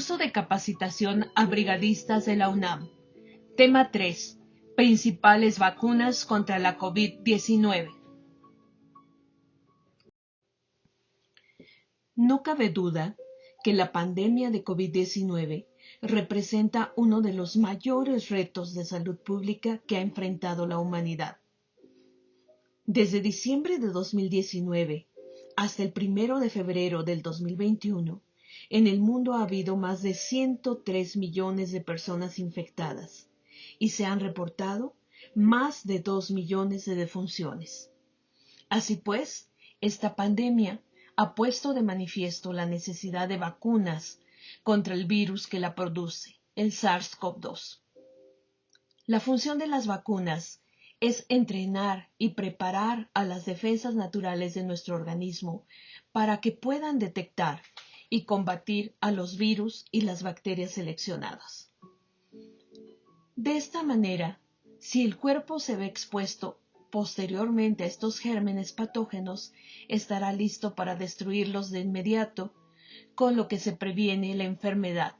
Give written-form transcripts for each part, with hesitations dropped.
Curso de capacitación a brigadistas de la UNAM. Tema 3. Principales vacunas contra la COVID-19. No cabe duda que la pandemia de COVID-19 representa uno de los mayores retos de salud pública que ha enfrentado la humanidad. Desde diciembre de 2019 hasta el 1 de febrero del 2021, en el mundo ha habido más de 103 millones de personas infectadas y se han reportado más de 2 millones de defunciones. Así pues, esta pandemia ha puesto de manifiesto la necesidad de vacunas contra el virus que la produce, el SARS-CoV-2. La función de las vacunas es entrenar y preparar a las defensas naturales de nuestro organismo para que puedan detectar y combatir a los virus y las bacterias seleccionadas. De esta manera, si el cuerpo se ve expuesto posteriormente a estos gérmenes patógenos, estará listo para destruirlos de inmediato, con lo que se previene la enfermedad.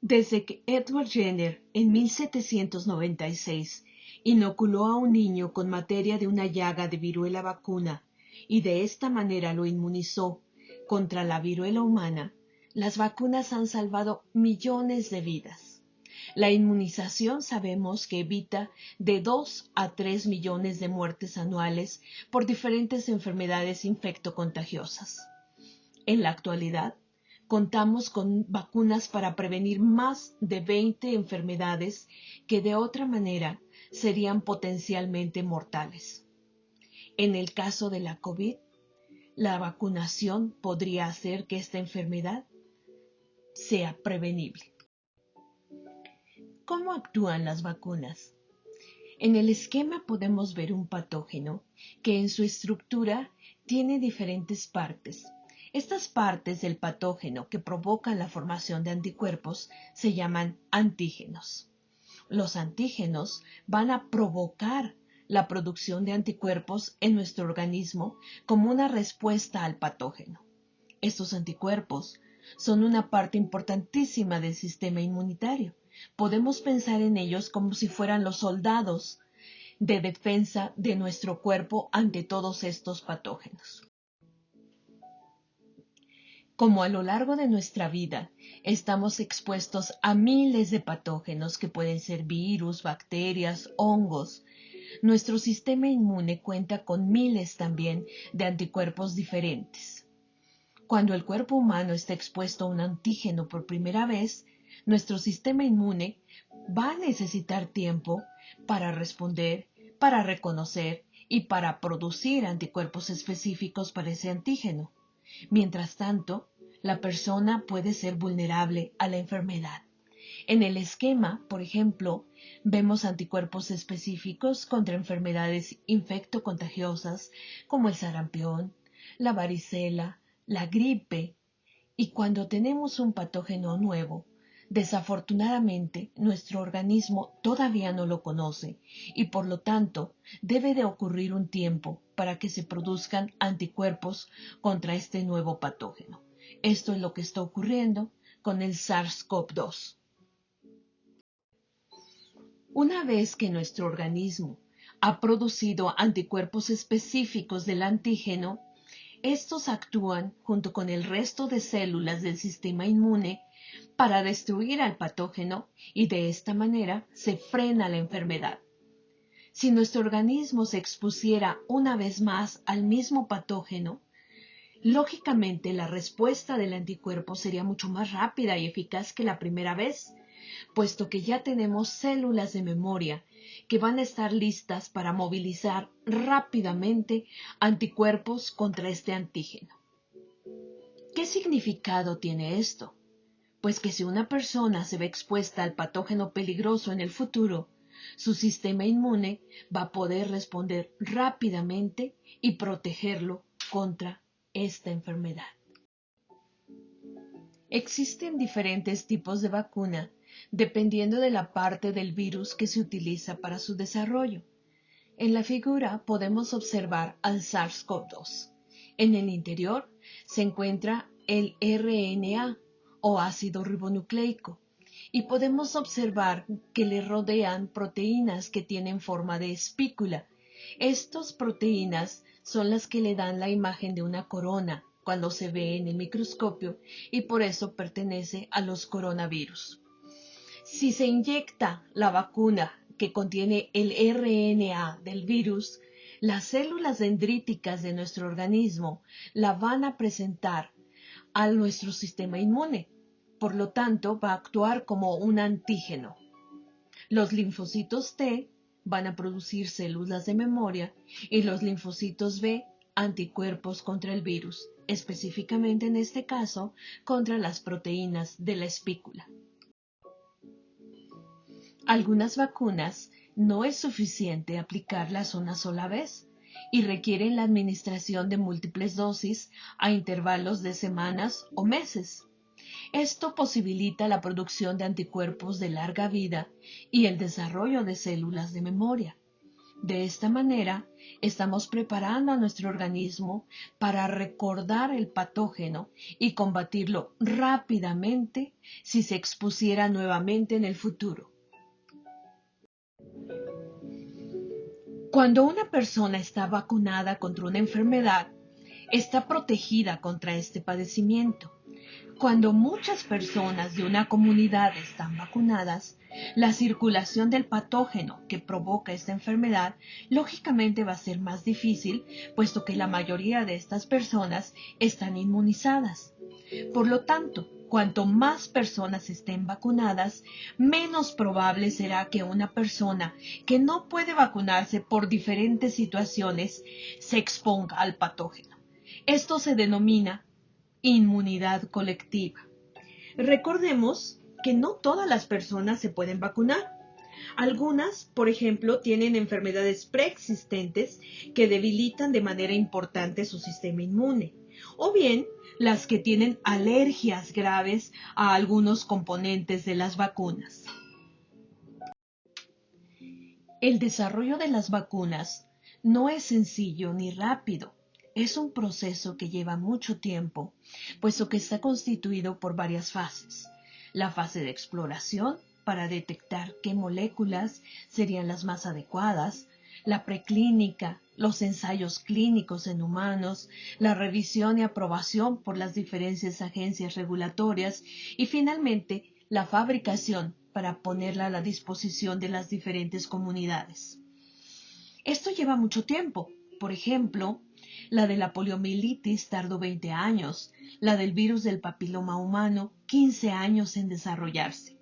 Desde que Edward Jenner en 1796 inoculó a un niño con materia de una llaga de viruela vacuna y de esta manera lo inmunizó contra la viruela humana, las vacunas han salvado millones de vidas. La inmunización sabemos que evita de 2 a 3 millones de muertes anuales por diferentes enfermedades infectocontagiosas. En la actualidad, contamos con vacunas para prevenir más de 20 enfermedades que de otra manera serían potencialmente mortales. En el caso de la COVID, la vacunación podría hacer que esta enfermedad sea prevenible. ¿Cómo actúan las vacunas? En el esquema podemos ver un patógeno que en su estructura tiene diferentes partes. Estas partes del patógeno que provocan la formación de anticuerpos se llaman antígenos. Los antígenos van a provocar la producción de anticuerpos en nuestro organismo como una respuesta al patógeno. Estos anticuerpos son una parte importantísima del sistema inmunitario. Podemos pensar en ellos como si fueran los soldados de defensa de nuestro cuerpo ante todos estos patógenos. Como a lo largo de nuestra vida estamos expuestos a miles de patógenos que pueden ser virus, bacterias, hongos, nuestro sistema inmune cuenta con miles también de anticuerpos diferentes. Cuando el cuerpo humano está expuesto a un antígeno por primera vez, nuestro sistema inmune va a necesitar tiempo para responder, para reconocer y para producir anticuerpos específicos para ese antígeno. Mientras tanto, la persona puede ser vulnerable a la enfermedad. En el esquema, por ejemplo, vemos anticuerpos específicos contra enfermedades infectocontagiosas como el sarampión, la varicela, la gripe, y cuando tenemos un patógeno nuevo, desafortunadamente nuestro organismo todavía no lo conoce y por lo tanto debe de ocurrir un tiempo para que se produzcan anticuerpos contra este nuevo patógeno. Esto es lo que está ocurriendo con el SARS-CoV-2. Una vez que nuestro organismo ha producido anticuerpos específicos del antígeno, estos actúan junto con el resto de células del sistema inmune para destruir al patógeno y de esta manera se frena la enfermedad. Si nuestro organismo se expusiera una vez más al mismo patógeno, lógicamente la respuesta del anticuerpo sería mucho más rápida y eficaz que la primera vez, puesto que ya tenemos células de memoria que van a estar listas para movilizar rápidamente anticuerpos contra este antígeno. ¿Qué significado tiene esto? Pues que si una persona se ve expuesta al patógeno peligroso en el futuro, su sistema inmune va a poder responder rápidamente y protegerlo contra esta enfermedad. Existen diferentes tipos de vacuna dependiendo de la parte del virus que se utiliza para su desarrollo. En la figura podemos observar al SARS-CoV-2. En el interior se encuentra el RNA o ácido ribonucleico y podemos observar que le rodean proteínas que tienen forma de espícula. Estas proteínas son las que le dan la imagen de una corona cuando se ve en el microscopio y por eso pertenece a los coronavirus. Si se inyecta la vacuna que contiene el RNA del virus, las células dendríticas de nuestro organismo la van a presentar a nuestro sistema inmune. Por lo tanto, va a actuar como un antígeno. Los linfocitos T van a producir células de memoria y los linfocitos B anticuerpos contra el virus, específicamente en este caso contra las proteínas de la espícula. Algunas vacunas no es suficiente aplicarlas una sola vez y requieren la administración de múltiples dosis a intervalos de semanas o meses. Esto posibilita la producción de anticuerpos de larga vida y el desarrollo de células de memoria. De esta manera, estamos preparando a nuestro organismo para recordar el patógeno y combatirlo rápidamente si se expusiera nuevamente en el futuro. Cuando una persona está vacunada contra una enfermedad, está protegida contra este padecimiento. Cuando muchas personas de una comunidad están vacunadas, la circulación del patógeno que provoca esta enfermedad lógicamente va a ser más difícil, puesto que la mayoría de estas personas están inmunizadas. Por lo tanto, cuanto más personas estén vacunadas, menos probable será que una persona que no puede vacunarse por diferentes situaciones se exponga al patógeno. Esto se denomina inmunidad colectiva. Recordemos que no todas las personas se pueden vacunar. Algunas, por ejemplo, tienen enfermedades preexistentes que debilitan de manera importante su sistema inmune, o bien las que tienen alergias graves a algunos componentes de las vacunas. El desarrollo de las vacunas no es sencillo ni rápido. Es un proceso que lleva mucho tiempo, puesto que está constituido por varias fases. La fase de exploración, para detectar qué moléculas serían las más adecuadas, la preclínica, los ensayos clínicos en humanos, la revisión y aprobación por las diferentes agencias regulatorias y finalmente la fabricación para ponerla a la disposición de las diferentes comunidades. Esto lleva mucho tiempo. Por ejemplo, la de la poliomielitis tardó 20 años, la del virus del papiloma humano 15 años en desarrollarse.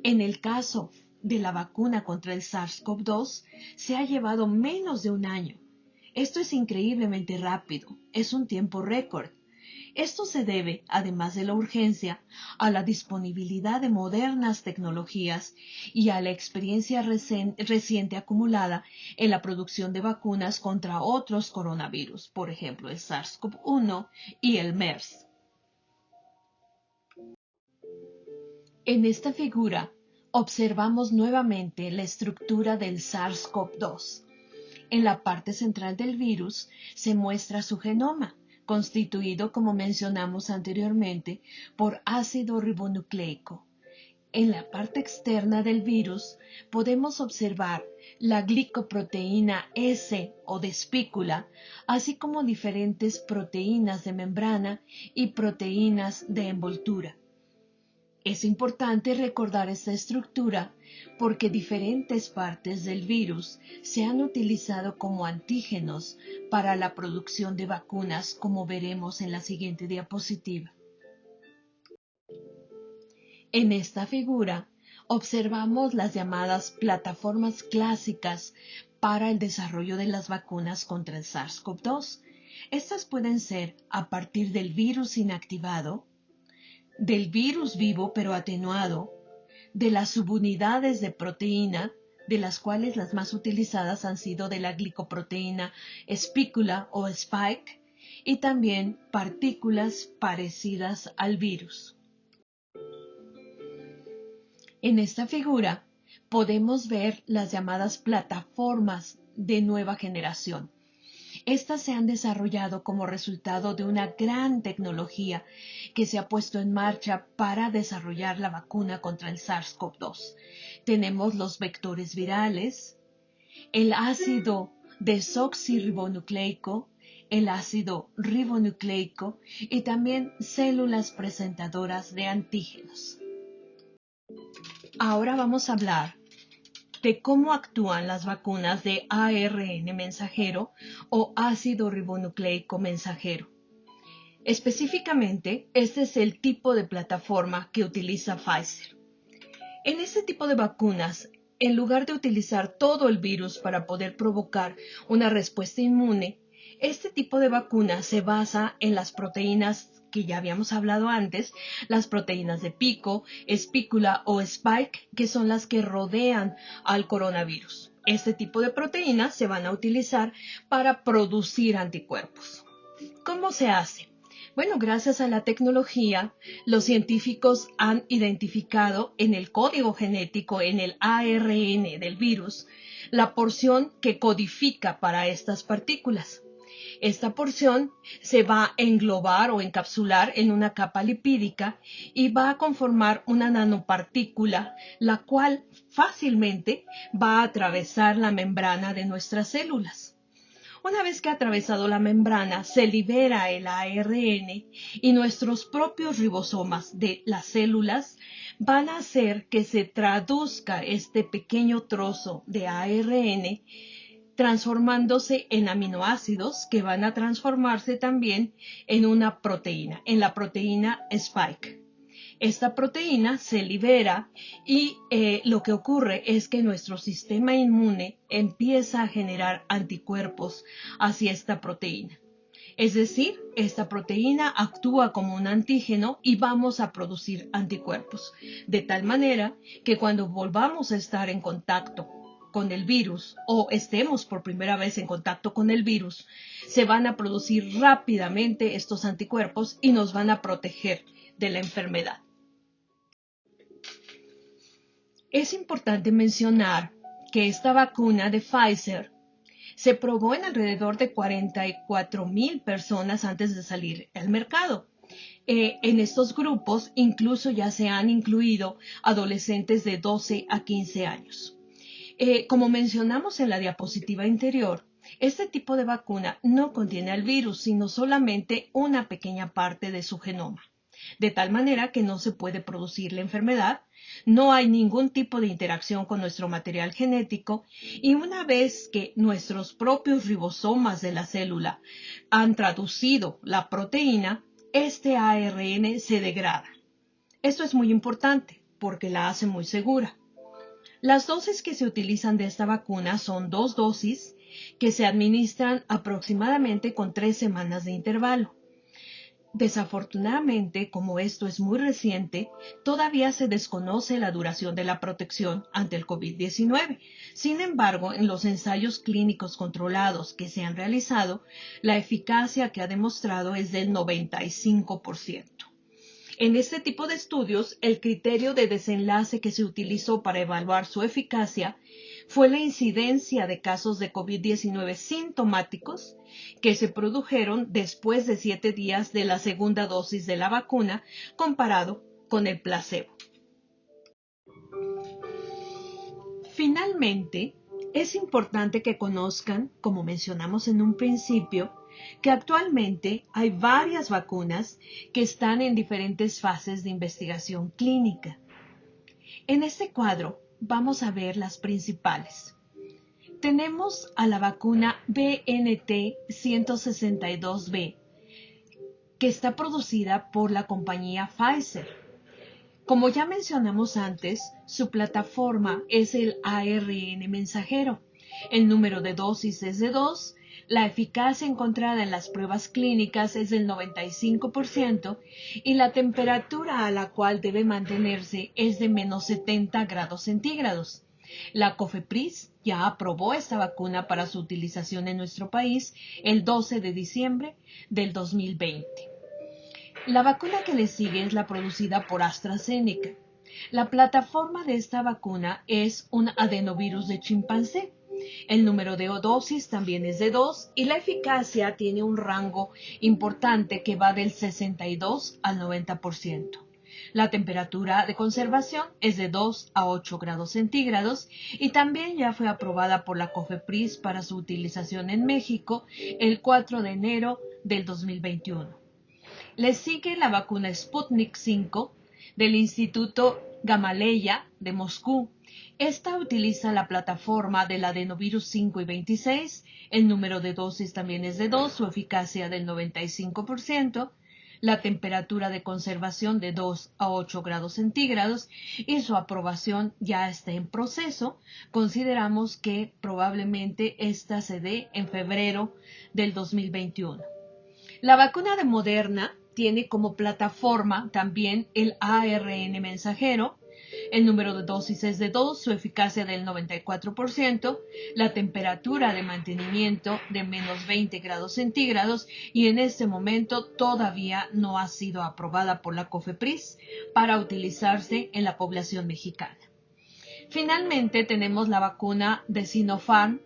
En el caso de la vacuna contra el SARS-CoV-2 se ha llevado menos de un año. Esto es increíblemente rápido, es un tiempo récord. Esto se debe, además de la urgencia, a la disponibilidad de modernas tecnologías y a la experiencia reciente acumulada en la producción de vacunas contra otros coronavirus, por ejemplo, el SARS-CoV-1 y el MERS. En esta figura observamos nuevamente la estructura del SARS-CoV-2. En la parte central del virus se muestra su genoma, constituido, como mencionamos anteriormente, por ácido ribonucleico. En la parte externa del virus podemos observar la glicoproteína S o de espícula, así como diferentes proteínas de membrana y proteínas de envoltura. Es importante recordar esta estructura porque diferentes partes del virus se han utilizado como antígenos para la producción de vacunas, como veremos en la siguiente diapositiva. En esta figura observamos las llamadas plataformas clásicas para el desarrollo de las vacunas contra el SARS-CoV-2. Estas pueden ser a partir del virus inactivado, del virus vivo pero atenuado, de las subunidades de proteína, de las cuales las más utilizadas han sido de la glicoproteína espícula o spike, y también partículas parecidas al virus. En esta figura podemos ver las llamadas plataformas de nueva generación. Estas se han desarrollado como resultado de una gran tecnología que se ha puesto en marcha para desarrollar la vacuna contra el SARS-CoV-2. Tenemos los vectores virales, el ácido desoxirribonucleico, el ácido ribonucleico y también células presentadoras de antígenos. Ahora vamos a hablar de cómo actúan las vacunas de ARN mensajero o ácido ribonucleico mensajero. Específicamente, este es el tipo de plataforma que utiliza Pfizer. En este tipo de vacunas, en lugar de utilizar todo el virus para poder provocar una respuesta inmune, este tipo de vacuna se basa en las proteínas que ya habíamos hablado antes, las proteínas de pico, espícula o spike, que son las que rodean al coronavirus. Este tipo de proteínas se van a utilizar para producir anticuerpos. ¿Cómo se hace? Bueno, gracias a la tecnología, los científicos han identificado en el código genético, en el ARN del virus, la porción que codifica para estas partículas. Esta porción se va a englobar o encapsular en una capa lipídica y va a conformar una nanopartícula, la cual fácilmente va a atravesar la membrana de nuestras células. Una vez que ha atravesado la membrana, se libera el ARN y nuestros propios ribosomas de las células van a hacer que se traduzca este pequeño trozo de ARN transformándose en aminoácidos que van a transformarse también en una proteína, en la proteína Spike. Esta proteína se libera y lo que ocurre es que nuestro sistema inmune empieza a generar anticuerpos hacia esta proteína. Es decir, esta proteína actúa como un antígeno y vamos a producir anticuerpos, de tal manera que cuando volvamos a estar en contacto con el virus o estemos por primera vez en contacto con el virus, se van a producir rápidamente estos anticuerpos y nos van a proteger de la enfermedad. Es importante mencionar que esta vacuna de Pfizer se probó en alrededor de 44,000 personas antes de salir al mercado. En estos grupos incluso ya se han incluido adolescentes de 12 a 15 años. Como mencionamos en la diapositiva anterior, este tipo de vacuna no contiene al virus, sino solamente una pequeña parte de su genoma, de tal manera que no se puede producir la enfermedad, no hay ningún tipo de interacción con nuestro material genético y una vez que nuestros propios ribosomas de la célula han traducido la proteína, este ARN se degrada. Esto es muy importante porque la hace muy segura. Las dosis que se utilizan de esta vacuna son 2 dosis que se administran aproximadamente con 3 semanas de intervalo. Desafortunadamente, como esto es muy reciente, todavía se desconoce la duración de la protección ante el COVID-19. Sin embargo, en los ensayos clínicos controlados que se han realizado, la eficacia que ha demostrado es del 95%. En este tipo de estudios, el criterio de desenlace que se utilizó para evaluar su eficacia fue la incidencia de casos de COVID-19 sintomáticos que se produjeron después de 7 días de la segunda dosis de la vacuna comparado con el placebo. Finalmente, es importante que conozcan, como mencionamos en un principio, que actualmente hay varias vacunas que están en diferentes fases de investigación clínica. En este cuadro vamos a ver las principales. Tenemos a la vacuna BNT162b, que está producida por la compañía Pfizer. Como ya mencionamos antes, su plataforma es el ARN mensajero. El número de dosis es de 2, la eficacia encontrada en las pruebas clínicas es del 95% y la temperatura a la cual debe mantenerse es de menos 70 grados centígrados. La COFEPRIS ya aprobó esta vacuna para su utilización en nuestro país el 12 de diciembre del 2020. La vacuna que le sigue es la producida por AstraZeneca. La plataforma de esta vacuna es un adenovirus de chimpancé. El número de dosis también es de 2 y la eficacia tiene un rango importante que va del 62 al 90%. La temperatura de conservación es de 2 a 8 grados centígrados y también ya fue aprobada por la COFEPRIS para su utilización en México el 4 de enero del 2021. Le sigue la vacuna Sputnik 5 del Instituto Gamaleya de Moscú. Esta utiliza la plataforma del adenovirus 5 y 26, el número de dosis también es de 2, su eficacia del 95%, la temperatura de conservación de 2 a 8 grados centígrados y su aprobación ya está en proceso. Consideramos que probablemente esta se dé en febrero del 2021. La vacuna de Moderna tiene como plataforma también el ARN mensajero. El número de dosis es de 2, su eficacia del 94%, la temperatura de mantenimiento de menos 20 grados centígrados y en este momento todavía no ha sido aprobada por la COFEPRIS para utilizarse en la población mexicana. Finalmente tenemos la vacuna de Sinopharm,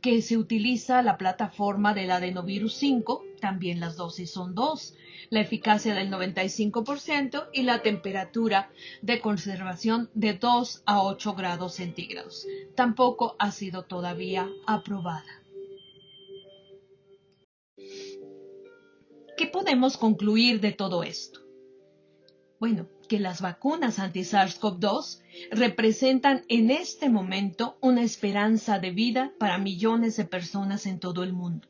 que se utiliza la plataforma del adenovirus 5, también las dosis son 2, la eficacia del 95% y la temperatura de conservación de 2 a 8 grados centígrados. Tampoco ha sido todavía aprobada. ¿Qué podemos concluir de todo esto? Bueno, que las vacunas anti-SARS-CoV-2 representan en este momento una esperanza de vida para millones de personas en todo el mundo.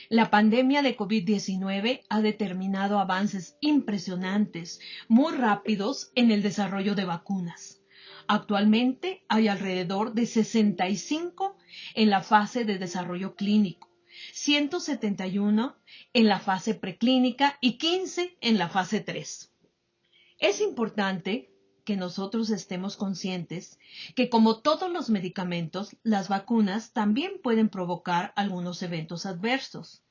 La pandemia de COVID-19 ha determinado avances impresionantes, muy rápidos en el desarrollo de vacunas. Actualmente hay alrededor de 65 en la fase de desarrollo clínico, 171 en la fase preclínica y 15 en la fase 3. Es importante que nosotros estemos conscientes que, como todos los medicamentos, las vacunas también pueden provocar algunos eventos adversos.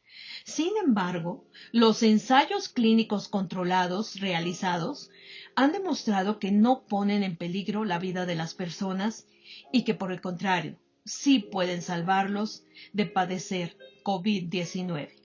Sin embargo, los ensayos clínicos controlados realizados han demostrado que no ponen en peligro la vida de las personas y que, por el contrario, sí pueden salvarlos de padecer COVID-19.